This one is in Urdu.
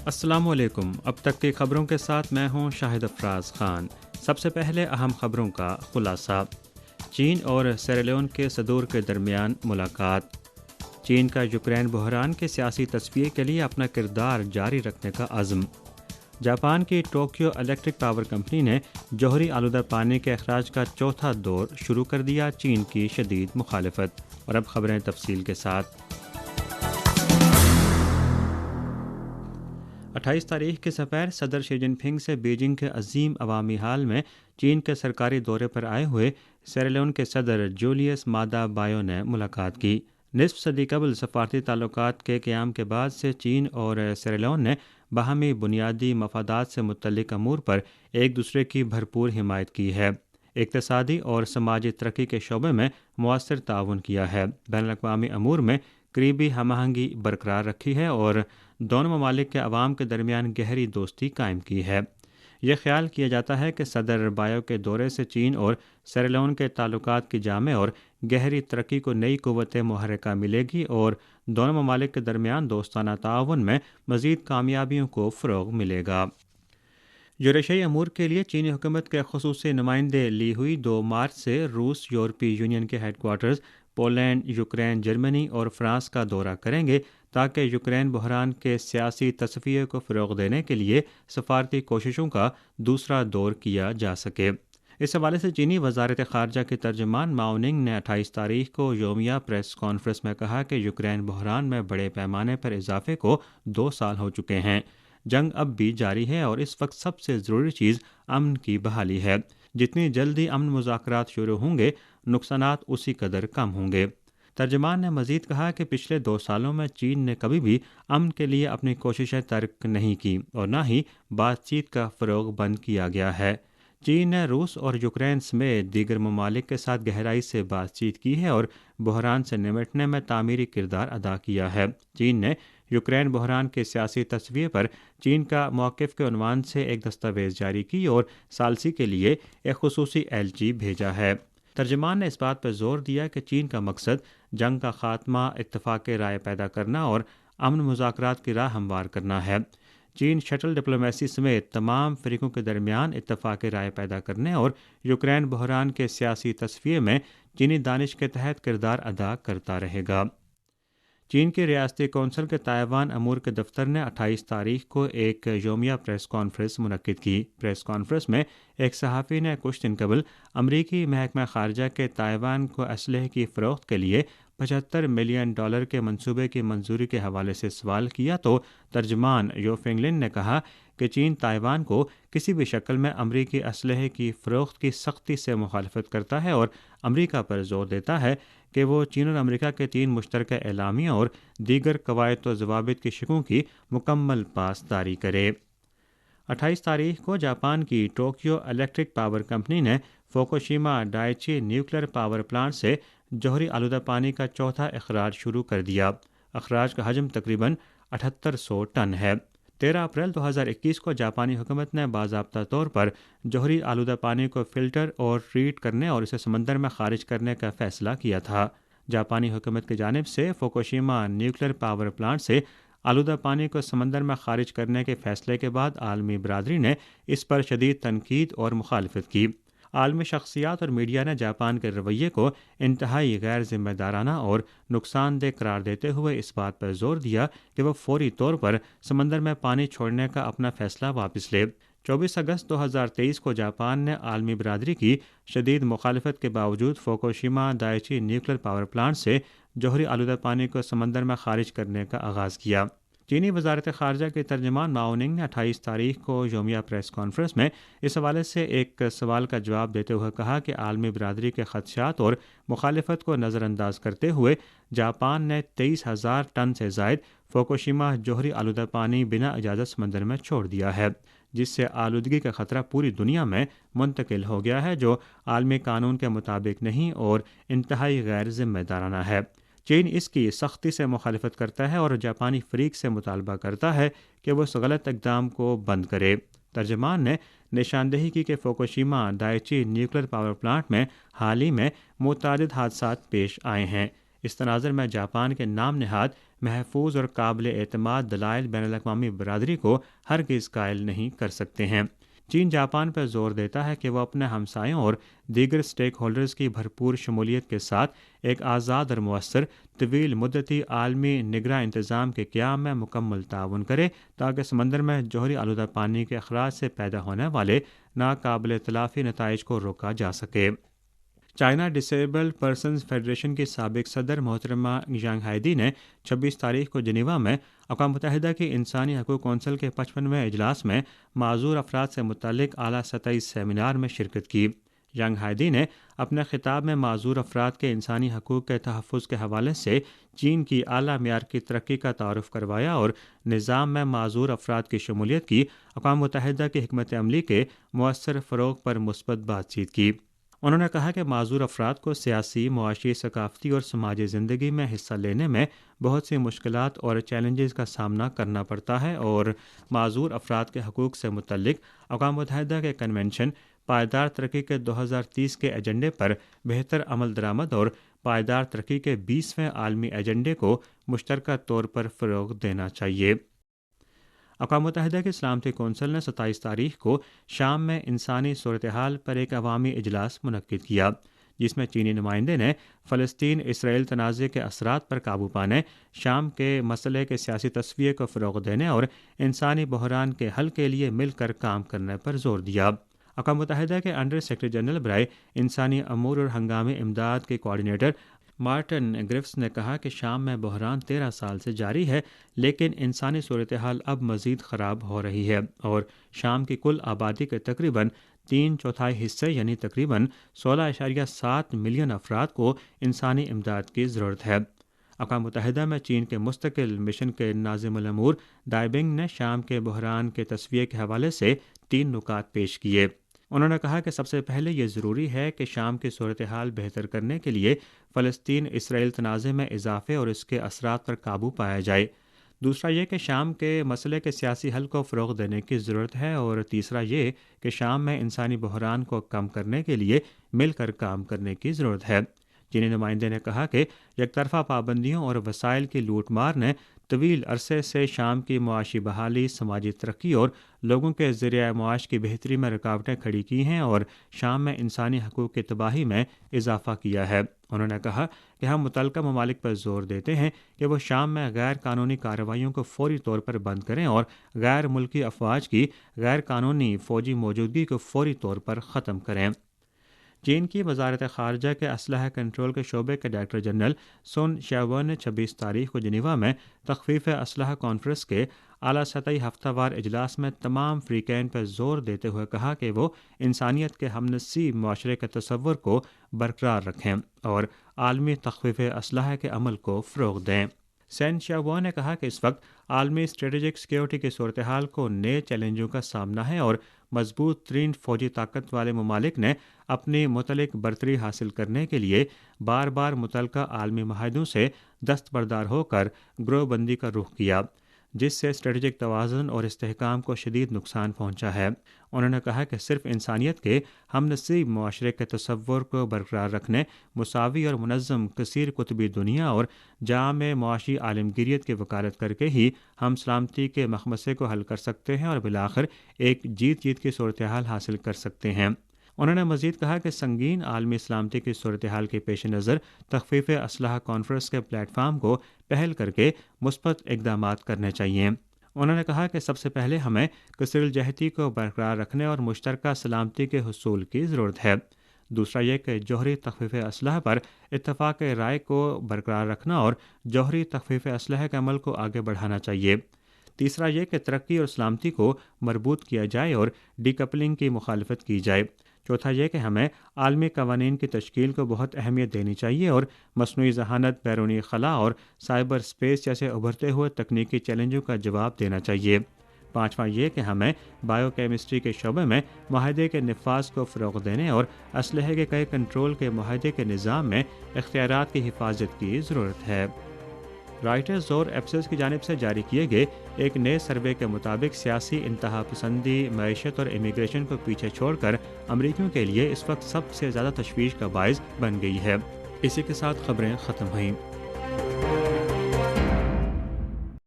السلام علیکم۔ اب تک کی خبروں کے ساتھ میں ہوں شاہد افراز خان۔ سب سے پہلے اہم خبروں کا خلاصہ۔ چین اور سیریلیون کے صدور کے درمیان ملاقات۔ چین کا یوکرین بحران کے سیاسی تصفیے کے لیے اپنا کردار جاری رکھنے کا عزم۔ جاپان کی ٹوکیو الیکٹرک پاور کمپنی نے جوہری آلودہ پانی کے اخراج کا چوتھا دور شروع کر دیا، چین کی شدید مخالفت۔ اور اب خبریں تفصیل کے ساتھ۔ 28 تاریخ کے سپہر صدر شی جن پنگ سے بیجنگ کے عظیم عوامی ہال میں چین کے سرکاری دورے پر آئے ہوئے سیریلیون کے صدر جولیس مادا بایو نے ملاقات کی۔ نصف صدی قبل سفارتی تعلقات کے قیام کے بعد سے چین اور سیریلیون نے باہمی بنیادی مفادات سے متعلق امور پر ایک دوسرے کی بھرپور حمایت کی ہے۔ اقتصادی اور سماجی ترقی کے شعبے میں مؤثر تعاون کیا ہے، بین الاقوامی امور میں قریبی ہم آہنگی برقرار رکھی ہے اور دونوں ممالک کے عوام کے درمیان گہری دوستی قائم کی ہے۔ یہ خیال کیا جاتا ہے کہ صدر بایو کے دورے سے چین اور سیریلیون کے تعلقات کی جامع اور گہری ترقی کو نئی قوت محرکہ ملے گی اور دونوں ممالک کے درمیان دوستانہ تعاون میں مزید کامیابیوں کو فروغ ملے گا۔ یوریشیائی امور کے لیے چینی حکومت کے خصوصی نمائندے لی ہوئی 2 مارچ سے روس، یورپی یونین کے headquarters Poland, Ukraine, Germany اور فرانس کا دورہ کریں گے تاکہ یوکرین بحران کے سیاسی تصفیے کو فروغ دینے کے لیے سفارتی کوششوں کا دوسرا دور کیا جا سکے۔ اس حوالے سے چینی وزارت خارجہ کے ترجمان ماؤ ننگ نے 28 تاریخ کو یومیہ پریس کانفرنس میں کہا کہ یوکرین بحران میں بڑے پیمانے پر اضافے کو 2 سال ہو چکے ہیں۔ جنگ اب بھی جاری ہے اور اس وقت سب سے ضروری چیز امن کی بحالی ہے۔ جتنی جلدی امن مذاکرات شروع ہوں گے، نقصانات اسی قدر کم ہوں گے۔ ترجمان نے مزید کہا کہ پچھلے 2 سالوں میں چین نے کبھی بھی امن کے لیے اپنی کوششیں ترک نہیں کی اور نہ ہی بات چیت کا فروغ بند کیا گیا ہے۔ چین نے روس اور یوکرین سمیت دیگر ممالک کے ساتھ گہرائی سے بات چیت کی ہے اور بحران سے نمٹنے میں تعمیری کردار ادا کیا ہے۔ چین نے یوکرین بحران کے سیاسی تصفیے پر چین کا موقف کے عنوان سے ایک دستاویز جاری کی اور ثالثی کے لیے ایک خصوصی ایلچی بھیجا ہے۔ ترجمان نے اس بات پر زور دیا کہ چین کا مقصد جنگ کا خاتمہ، اتفاق رائے پیدا کرنا اور امن مذاکرات کی راہ ہموار کرنا ہے۔ چین شٹل ڈپلومیسی سمیت تمام فریقوں کے درمیان اتفاق رائے پیدا کرنے اور یوکرین بحران کے سیاسی تصفیے میں چینی دانش کے تحت کردار ادا کرتا رہے گا۔ چین کی ریاستی کونسل کے تائیوان امور کے دفتر نے 28 تاریخ کو ایک یومیہ پریس کانفرنس منعقد کی۔ پریس کانفرنس میں ایک صحافی نے کچھ دن قبل امریکی محکمہ خارجہ کے تائیوان کو اسلحے کی فروخت کے لیے $75 ملین کے منصوبے کی منظوری کے حوالے سے سوال کیا تو ترجمان یو فنگ لن نے کہا کہ چین تائیوان کو کسی بھی شکل میں امریکی اسلحے کی فروخت کی سختی سے مخالفت کرتا ہے اور امریکہ پر زور دیتا ہے کہ وہ چین اور امریکہ کے 3 مشترکہ اعلامیہ اور دیگر قواعد و ضوابط کی شقوں کی مکمل پاسداری کرے۔ 28 تاریخ کو جاپان کی ٹوکیو الیکٹرک پاور کمپنی نے فوکوشیما ڈائچی نیوکلیر پاور پلانٹ سے جوہری آلودہ پانی کا چوتھا اخراج شروع کر دیا۔ اخراج کا حجم تقریباً 7800 ٹن ہے۔ 13 اپریل 2021 کو جاپانی حکومت نے باضابطہ طور پر جوہری آلودہ پانی کو فلٹر اور ٹریٹ کرنے اور اسے سمندر میں خارج کرنے کا فیصلہ کیا تھا۔ جاپانی حکومت کی جانب سے فوکوشیما نیوکلیر پاور پلانٹ سے آلودہ پانی کو سمندر میں خارج کرنے کے فیصلے کے بعد عالمی برادری نے اس پر شدید تنقید اور مخالفت کی۔ عالمی شخصیات اور میڈیا نے جاپان کے رویے کو انتہائی غیر ذمہ دارانہ اور نقصان دہ قرار دیتے ہوئے اس بات پر زور دیا کہ وہ فوری طور پر سمندر میں پانی چھوڑنے کا اپنا فیصلہ واپس لے۔ 24 اگست 2023 کو جاپان نے عالمی برادری کی شدید مخالفت کے باوجود فوکوشیما دائچی نیوکلیر پاور پلانٹ سے جوہری آلودہ پانی کو سمندر میں خارج کرنے کا آغاز کیا۔ چینی وزارت خارجہ کے ترجمان ماؤ ننگ نے 28 تاریخ کو یومیہ پریس کانفرنس میں اس حوالے سے ایک سوال کا جواب دیتے ہوئے کہا کہ عالمی برادری کے خدشات اور مخالفت کو نظر انداز کرتے ہوئے جاپان نے 23,000 ٹن سے زائد فوکوشیما جوہری آلودہ پانی بنا اجازت سمندر میں چھوڑ دیا ہے، جس سے آلودگی کا خطرہ پوری دنیا میں منتقل ہو گیا ہے، جو عالمی قانون کے مطابق نہیں اور انتہائی غیر ذمہ دارانہ ہے۔ چین اس کی سختی سے مخالفت کرتا ہے اور جاپانی فریق سے مطالبہ کرتا ہے کہ وہ اس غلط اقدام کو بند کرے۔ ترجمان نے نشاندہی کی کہ فوکوشیما دائچی نیوکلیر پاور پلانٹ میں حال ہی میں متعدد حادثات پیش آئے ہیں۔ اس تناظر میں جاپان کے نام نہاد محفوظ اور قابل اعتماد دلائل بین الاقوامی برادری کو ہرگز قائل نہیں کر سکتے ہیں۔ چین جاپان پر زور دیتا ہے کہ وہ اپنے ہمسایوں اور دیگر سٹیک ہولڈرز کی بھرپور شمولیت کے ساتھ ایک آزاد اور مؤثر طویل مدتی عالمی نگراں انتظام کے قیام میں مکمل تعاون کرے تاکہ سمندر میں جوہری آلودہ پانی کے اخراج سے پیدا ہونے والے ناقابل تلافی نتائج کو روکا جا سکے۔ چائنا ڈسیبلڈ پرسنز فیڈریشن کی سابق صدر محترمہ ژانگ ہائیدی نے 26 تاریخ کو جنیوا میں اقوام متحدہ کی انسانی حقوق کونسل کے 55ویں اجلاس میں معذور افراد سے متعلق اعلیٰ سطحی سیمینار میں شرکت کی۔ ژانگ ہائیدی نے اپنے خطاب میں معذور افراد کے انسانی حقوق کے تحفظ کے حوالے سے چین کی اعلیٰ معیار کی ترقی کا تعارف کروایا اور نظام میں معذور افراد کی شمولیت کی اقوام متحدہ کی حکمت عملی کے مؤثر فروغ پر مثبت بات چیت کی۔ انہوں نے کہا کہ معذور افراد کو سیاسی، معاشی، ثقافتی اور سماجی زندگی میں حصہ لینے میں بہت سی مشکلات اور چیلنجز کا سامنا کرنا پڑتا ہے اور معذور افراد کے حقوق سے متعلق اقوام متحدہ کے کنونشن پائیدار ترقی کے 2030 کے ایجنڈے پر بہتر عمل درآمد اور پائیدار ترقی کے 20ویں عالمی ایجنڈے کو مشترکہ طور پر فروغ دینا چاہیے۔ اقوام متحدہ کی سلامتی کونسل نے 27 تاریخ کو شام میں انسانی صورتحال پر ایک عوامی اجلاس منعقد کیا، جس میں چینی نمائندے نے فلسطین اسرائیل تنازع کے اثرات پر قابو پانے، شام کے مسئلے کے سیاسی تصفیے کو فروغ دینے اور انسانی بحران کے حل کے لیے مل کر کام کرنے پر زور دیا۔ اقوام متحدہ کے انڈر سیکرٹری جنرل برائے انسانی امور اور ہنگامی امداد کے کوآرڈینیٹر مارٹن گرفٹس نے کہا کہ شام میں بحران 13 سال سے جاری ہے، لیکن انسانی صورتحال اب مزید خراب ہو رہی ہے اور شام کی کل آبادی کے تقریباً 3/4 حصے یعنی تقریباً 16.7 ملین افراد کو انسانی امداد کی ضرورت ہے۔ اقوام متحدہ میں چین کے مستقل مشن کے ناظم الامور دائبنگ نے شام کے بحران کے تصفیے کے حوالے سے 3 نکات پیش کیے۔ انہوں نے کہا کہ سب سے پہلے یہ ضروری ہے کہ شام کی صورتحال بہتر کرنے کے لیے فلسطین اسرائیل تنازع میں اضافے اور اس کے اثرات پر قابو پایا جائے۔ دوسرا یہ کہ شام کے مسئلے کے سیاسی حل کو فروغ دینے کی ضرورت ہے اور تیسرا یہ کہ شام میں انسانی بحران کو کم کرنے کے لیے مل کر کام کرنے کی ضرورت ہے۔ چینی نمائندے نے کہا کہ یک طرفہ پابندیوں اور وسائل کی لوٹ مار نے طویل عرصے سے شام کی معاشی بحالی، سماجی ترقی اور لوگوں کے ذریعہ معاش کی بہتری میں رکاوٹیں کھڑی کی ہیں اور شام میں انسانی حقوق کی تباہی میں اضافہ کیا ہے۔ انہوں نے کہا کہ ہم متعلقہ ممالک پر زور دیتے ہیں کہ وہ شام میں غیر قانونی کارروائیوں کو فوری طور پر بند کریں اور غیر ملکی افواج کی غیر قانونی فوجی موجودگی کو فوری طور پر ختم کریں۔ چین کی وزارت خارجہ کے اسلحہ کنٹرول کے شعبے کے ڈائریکٹر جنرل سن شیوون نے 26 تاریخ کو جنیوا میں تخفیف اسلحہ کانفرنس کے اعلیٰ سطحی ہفتہ وار اجلاس میں تمام فریقین پر زور دیتے ہوئے کہا کہ وہ انسانیت کے ہم نسلی معاشرے کے تصور کو برقرار رکھیں اور عالمی تخفیف اسلحہ کے عمل کو فروغ دیں۔ سین شیوون نے کہا کہ اس وقت عالمی اسٹریٹجک سیکیورٹی کی صورتحال کو نئے چیلنجوں کا سامنا ہے اور مضبوط ترین فوجی طاقت والے ممالک نے اپنی متعلق برتری حاصل کرنے کے لیے بار بار متعلقہ عالمی معاہدوں سے دستبردار ہو کر گروہ بندی کا رخ کیا، جس سے اسٹریٹجک توازن اور استحکام کو شدید نقصان پہنچا ہے۔ انہوں نے کہا کہ صرف انسانیت کے ہم نسلی معاشرے کے تصور کو برقرار رکھنے، مساوی اور منظم کثیر قطبی دنیا اور جامع معاشی عالمگیریت کی وکالت کر کے ہی ہم سلامتی کے مخمصے کو حل کر سکتے ہیں اور بالآخر ایک جیت جیت کی صورتحال حاصل کر سکتے ہیں۔ انہوں نے مزید کہا کہ سنگین عالمی سلامتی کی صورتحال کے پیش نظر تخفیف اسلحہ کانفرنس کے پلیٹ فارم کو پہل کر کے مثبت اقدامات کرنے چاہیے۔ انہوں نے کہا کہ سب سے پہلے ہمیں کثیر الجہتی کو برقرار رکھنے اور مشترکہ سلامتی کے حصول کی ضرورت ہے۔ دوسرا یہ کہ جوہری تخفیف اسلحہ پر اتفاق رائے کو برقرار رکھنا اور جوہری تخفیف اسلحہ کے عمل کو آگے بڑھانا چاہیے۔ تیسرا یہ کہ ترقی اور سلامتی کو مربوط کیا جائے اور ڈی کپلنگ کی مخالفت کی جائے۔ چوتھا یہ کہ ہمیں عالمی قوانین کی تشکیل کو بہت اہمیت دینی چاہیے اور مصنوعی ذہانت، بیرونی خلا اور سائبر اسپیس جیسے ابھرتے ہوئے تکنیکی چیلنجوں کا جواب دینا چاہیے۔ پانچواں یہ کہ ہمیں بائیو کیمسٹری کے شعبے میں معاہدے کے نفاذ کو فروغ دینے اور اسلحے کے کئی کنٹرول کے معاہدے کے نظام میں اختیارات کی حفاظت کی ضرورت ہے۔ رائٹرز اور ایپسس کی جانب سے جاری کیے گئے ایک نئے سروے کے مطابق سیاسی انتہا پسندی، معیشت اور امیگریشن کو پیچھے چھوڑ کر امریکیوں کے لیے اس وقت سب سے زیادہ تشویش کا باعث بن گئی ہے۔ اسی کے ساتھ خبریں ختم ہوئیں۔